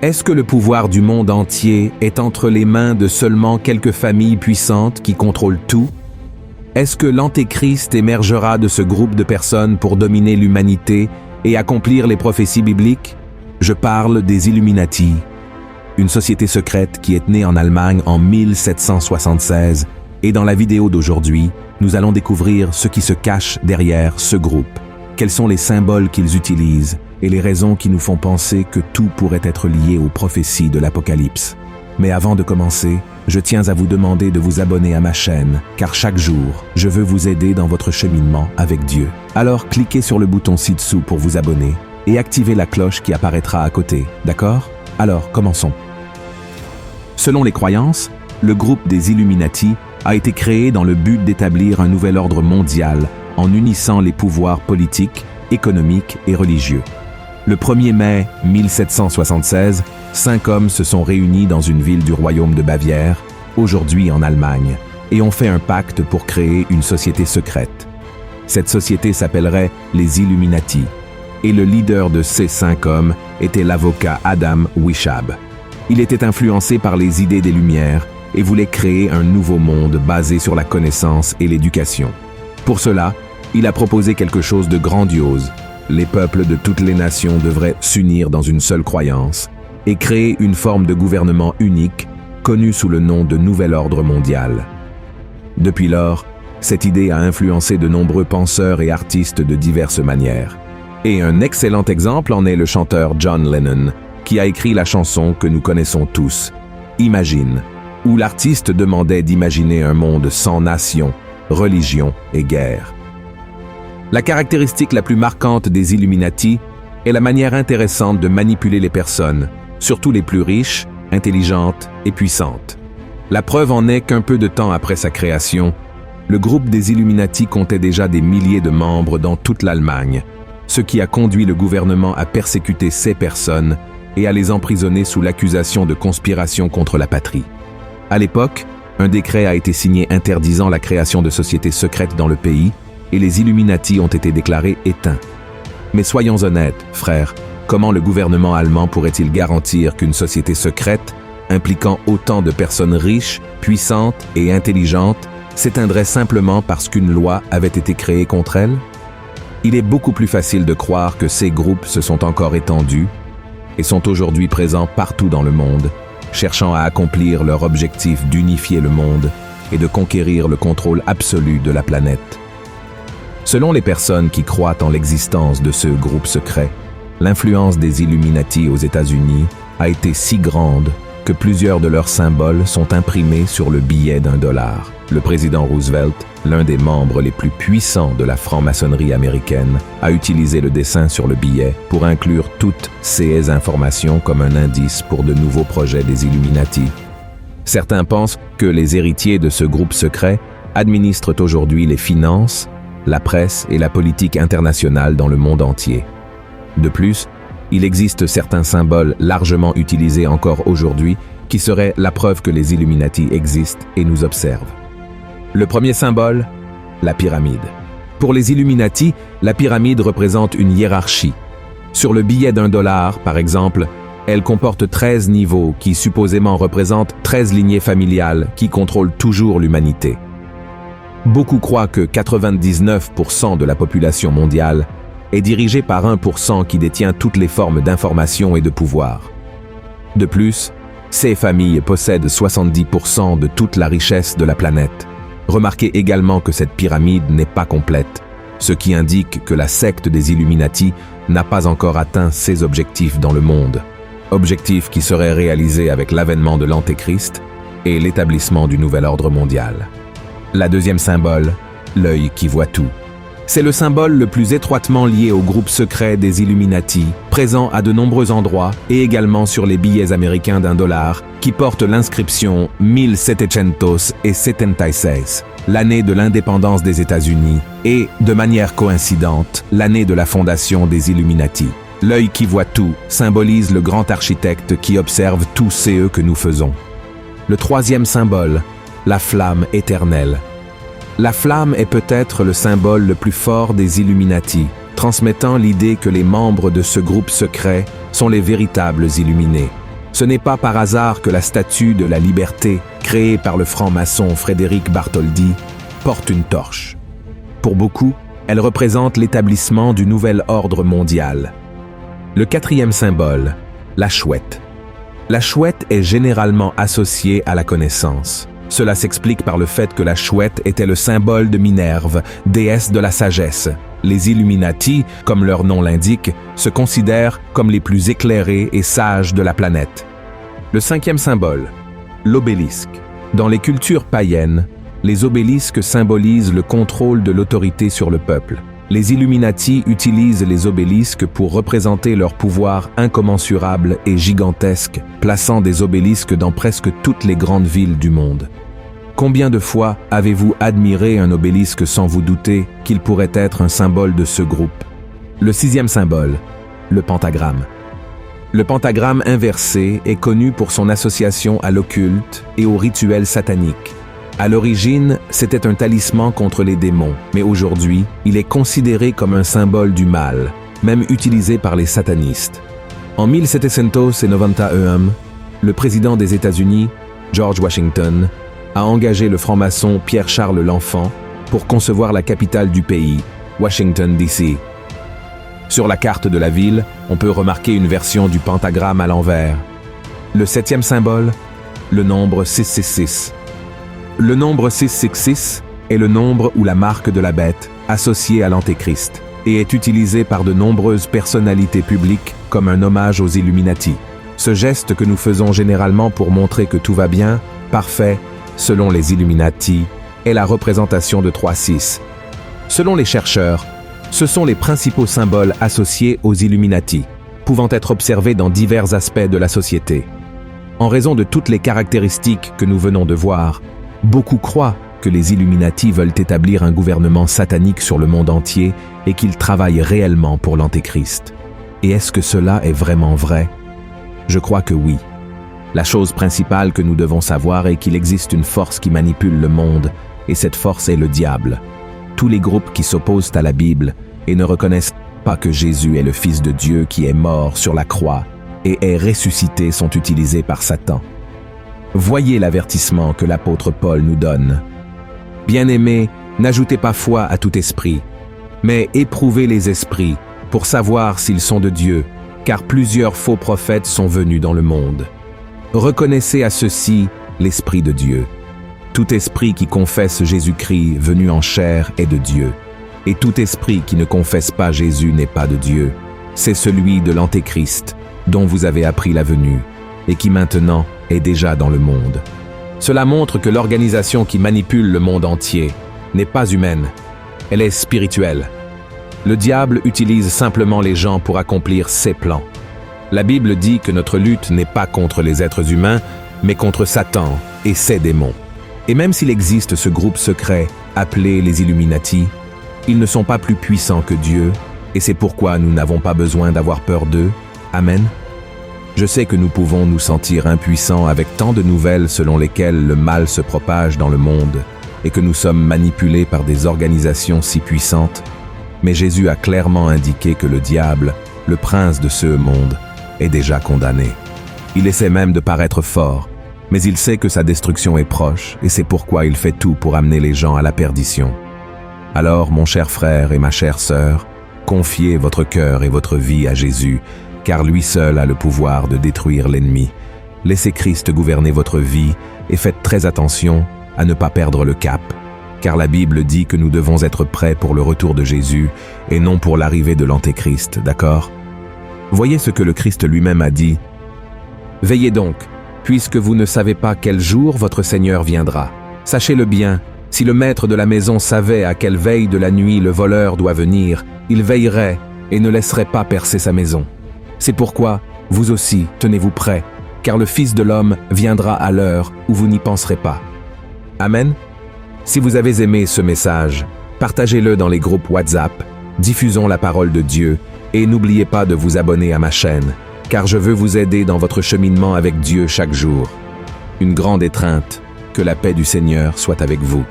Est-ce que le pouvoir du monde entier est entre les mains de seulement quelques familles puissantes qui contrôlent tout? Est-ce que l'Antéchrist émergera de ce groupe de personnes pour dominer l'humanité et accomplir les prophéties bibliques? Je parle des Illuminati, une société secrète qui est née en Allemagne en 1776, et dans la vidéo d'aujourd'hui, nous allons découvrir ce qui se cache derrière ce groupe, quels sont les symboles qu'ils utilisent et les raisons qui nous font penser que tout pourrait être lié aux prophéties de l'Apocalypse. Mais avant de commencer, je tiens à vous demander de vous abonner à ma chaîne, car chaque jour, je veux vous aider dans votre cheminement avec Dieu. Alors cliquez sur le bouton ci-dessous pour vous abonner et activez la cloche qui apparaîtra à côté, d'accord? Alors, commençons. Selon les croyances, le groupe des Illuminati a été créé dans le but d'établir un nouvel ordre mondial en unissant les pouvoirs politiques, économiques et religieux. Le 1er mai 1776, 5 hommes se sont réunis dans une ville du royaume de Bavière, aujourd'hui en Allemagne, et ont fait un pacte pour créer une société secrète. Cette société s'appellerait les Illuminati, et le leader de ces 5 hommes était l'avocat Adam Weishaupt. Il était influencé par les idées des Lumières et voulait créer un nouveau monde basé sur la connaissance et l'éducation. Pour cela, il a proposé quelque chose de grandiose. Les peuples de toutes les nations devraient s'unir dans une seule croyance et créer une forme de gouvernement unique, connue sous le nom de Nouvel Ordre Mondial. Depuis lors, cette idée a influencé de nombreux penseurs et artistes de diverses manières. Et un excellent exemple en est le chanteur John Lennon, qui a écrit la chanson que nous connaissons tous, Imagine, où l'artiste demandait d'imaginer un monde sans nation, religion et guerre. La caractéristique la plus marquante des Illuminati est la manière intéressante de manipuler les personnes, surtout les plus riches, intelligentes et puissantes. La preuve en est qu'un peu de temps après sa création, le groupe des Illuminati comptait déjà des milliers de membres dans toute l'Allemagne, ce qui a conduit le gouvernement à persécuter ces personnes et à les emprisonner sous l'accusation de conspiration contre la patrie. À l'époque, un décret a été signé interdisant la création de sociétés secrètes dans le pays et les Illuminati ont été déclarés éteints. Mais soyons honnêtes, frères, comment le gouvernement allemand pourrait-il garantir qu'une société secrète, impliquant autant de personnes riches, puissantes et intelligentes, s'éteindrait simplement parce qu'une loi avait été créée contre elle? Il est beaucoup plus facile de croire que ces groupes se sont encore étendus et sont aujourd'hui présents partout dans le monde, cherchant à accomplir leur objectif d'unifier le monde et de conquérir le contrôle absolu de la planète. Selon les personnes qui croient en l'existence de ce groupe secret, l'influence des Illuminati aux États-Unis a été si grande que plusieurs de leurs symboles sont imprimés sur le billet d'$1. Le président Roosevelt, l'un des membres les plus puissants de la franc-maçonnerie américaine, a utilisé le dessin sur le billet pour inclure toutes ces informations comme un indice pour de nouveaux projets des Illuminati. Certains pensent que les héritiers de ce groupe secret administrent aujourd'hui les finances, la presse et la politique internationale dans le monde entier. De plus, il existe certains symboles largement utilisés encore aujourd'hui qui seraient la preuve que les Illuminati existent et nous observent. Le premier symbole, la pyramide. Pour les Illuminati, la pyramide représente une hiérarchie. Sur le billet d'$1, par exemple, elle comporte 13 niveaux qui supposément représentent 13 lignées familiales qui contrôlent toujours l'humanité. Beaucoup croient que 99% de la population mondiale est dirigée par 1% qui détient toutes les formes d'information et de pouvoir. De plus, ces familles possèdent 70% de toute la richesse de la planète. Remarquez également que cette pyramide n'est pas complète, ce qui indique que la secte des Illuminati n'a pas encore atteint ses objectifs dans le monde, objectifs qui seraient réalisés avec l'avènement de l'Antéchrist et l'établissement du nouvel ordre mondial. La deuxième symbole, l'œil qui voit tout. C'est le symbole le plus étroitement lié au groupe secret des Illuminati, présent à de nombreux endroits et également sur les billets américains d'$1 qui portent l'inscription 1776, l'année de l'indépendance des États-Unis et, de manière coïncidente, l'année de la fondation des Illuminati. L'œil qui voit tout symbolise le grand architecte qui observe tous ces que nous faisons. Le troisième symbole, la flamme éternelle. La flamme est peut-être le symbole le plus fort des Illuminati, transmettant l'idée que les membres de ce groupe secret sont les véritables illuminés. Ce n'est pas par hasard que la statue de la liberté, créée par le franc-maçon Frédéric Bartholdi, porte une torche. Pour beaucoup, elle représente l'établissement du nouvel ordre mondial. Le quatrième symbole, la chouette. La chouette est généralement associée à la connaissance. Cela s'explique par le fait que la chouette était le symbole de Minerve, déesse de la sagesse. Les Illuminati, comme leur nom l'indique, se considèrent comme les plus éclairés et sages de la planète. Le cinquième symbole, l'obélisque. Dans les cultures païennes, les obélisques symbolisent le contrôle de l'autorité sur le peuple. Les Illuminati utilisent les obélisques pour représenter leur pouvoir incommensurable et gigantesque, plaçant des obélisques dans presque toutes les grandes villes du monde. Combien de fois avez-vous admiré un obélisque sans vous douter qu'il pourrait être un symbole de ce groupe? Le sixième symbole, le pentagramme. Le pentagramme inversé est connu pour son association à l'occulte et aux rituels sataniques. À l'origine, c'était un talisman contre les démons, mais aujourd'hui, il est considéré comme un symbole du mal, même utilisé par les satanistes. En 1791, le président des États-Unis, George Washington, a engagé le franc-maçon Pierre-Charles l'Enfant pour concevoir la capitale du pays, Washington, D.C. Sur la carte de la ville, on peut remarquer une version du pentagramme à l'envers. Le septième symbole, le nombre 666. Le nombre 666 est le nombre ou la marque de la bête associée à l'Antéchrist et est utilisé par de nombreuses personnalités publiques comme un hommage aux Illuminati. Ce geste que nous faisons généralement pour montrer que tout va bien, parfait, selon les Illuminati, est la représentation de 3-6. Selon les chercheurs, ce sont les principaux symboles associés aux Illuminati, pouvant être observés dans divers aspects de la société. En raison de toutes les caractéristiques que nous venons de voir, beaucoup croient que les Illuminati veulent établir un gouvernement satanique sur le monde entier et qu'ils travaillent réellement pour l'Antéchrist. Et est-ce que cela est vraiment vrai? Je crois que oui. La chose principale que nous devons savoir est qu'il existe une force qui manipule le monde, et cette force est le diable. Tous les groupes qui s'opposent à la Bible et ne reconnaissent pas que Jésus est le Fils de Dieu qui est mort sur la croix et est ressuscité sont utilisés par Satan. Voyez l'avertissement que l'apôtre Paul nous donne. « Bien-aimés, n'ajoutez pas foi à tout esprit, mais éprouvez les esprits pour savoir s'ils sont de Dieu, car plusieurs faux prophètes sont venus dans le monde. Reconnaissez à ceux-ci l'Esprit de Dieu. Tout esprit qui confesse Jésus-Christ venu en chair est de Dieu, et tout esprit qui ne confesse pas Jésus n'est pas de Dieu. C'est celui de l'Antéchrist, dont vous avez appris la venue, et qui maintenant est déjà dans le monde. Cela montre que l'organisation qui manipule le monde entier n'est pas humaine, elle est spirituelle. Le diable utilise simplement les gens pour accomplir ses plans. La Bible dit que notre lutte n'est pas contre les êtres humains, mais contre Satan et ses démons. Et même s'il existe ce groupe secret appelé les Illuminati, ils ne sont pas plus puissants que Dieu, et c'est pourquoi nous n'avons pas besoin d'avoir peur d'eux. Amen. Je sais que nous pouvons nous sentir impuissants avec tant de nouvelles selon lesquelles le mal se propage dans le monde et que nous sommes manipulés par des organisations si puissantes, mais Jésus a clairement indiqué que le diable, le prince de ce monde, est déjà condamné. Il essaie même de paraître fort, mais il sait que sa destruction est proche et c'est pourquoi il fait tout pour amener les gens à la perdition. Alors, mon cher frère et ma chère sœur, confiez votre cœur et votre vie à Jésus, car lui seul a le pouvoir de détruire l'ennemi. Laissez Christ gouverner votre vie et faites très attention à ne pas perdre le cap, car la Bible dit que nous devons être prêts pour le retour de Jésus et non pour l'arrivée de l'Antéchrist, d'accord? Voyez ce que le Christ lui-même a dit. « Veillez donc, puisque vous ne savez pas quel jour votre Seigneur viendra. Sachez-le bien, si le maître de la maison savait à quelle veille de la nuit le voleur doit venir, il veillerait et ne laisserait pas percer sa maison. C'est pourquoi, vous aussi, tenez-vous prêts, car le Fils de l'homme viendra à l'heure où vous n'y penserez pas. » Amen. Si vous avez aimé ce message, partagez-le dans les groupes WhatsApp, diffusons la parole de Dieu et n'oubliez pas de vous abonner à ma chaîne, car je veux vous aider dans votre cheminement avec Dieu chaque jour. Une grande étreinte, que la paix du Seigneur soit avec vous.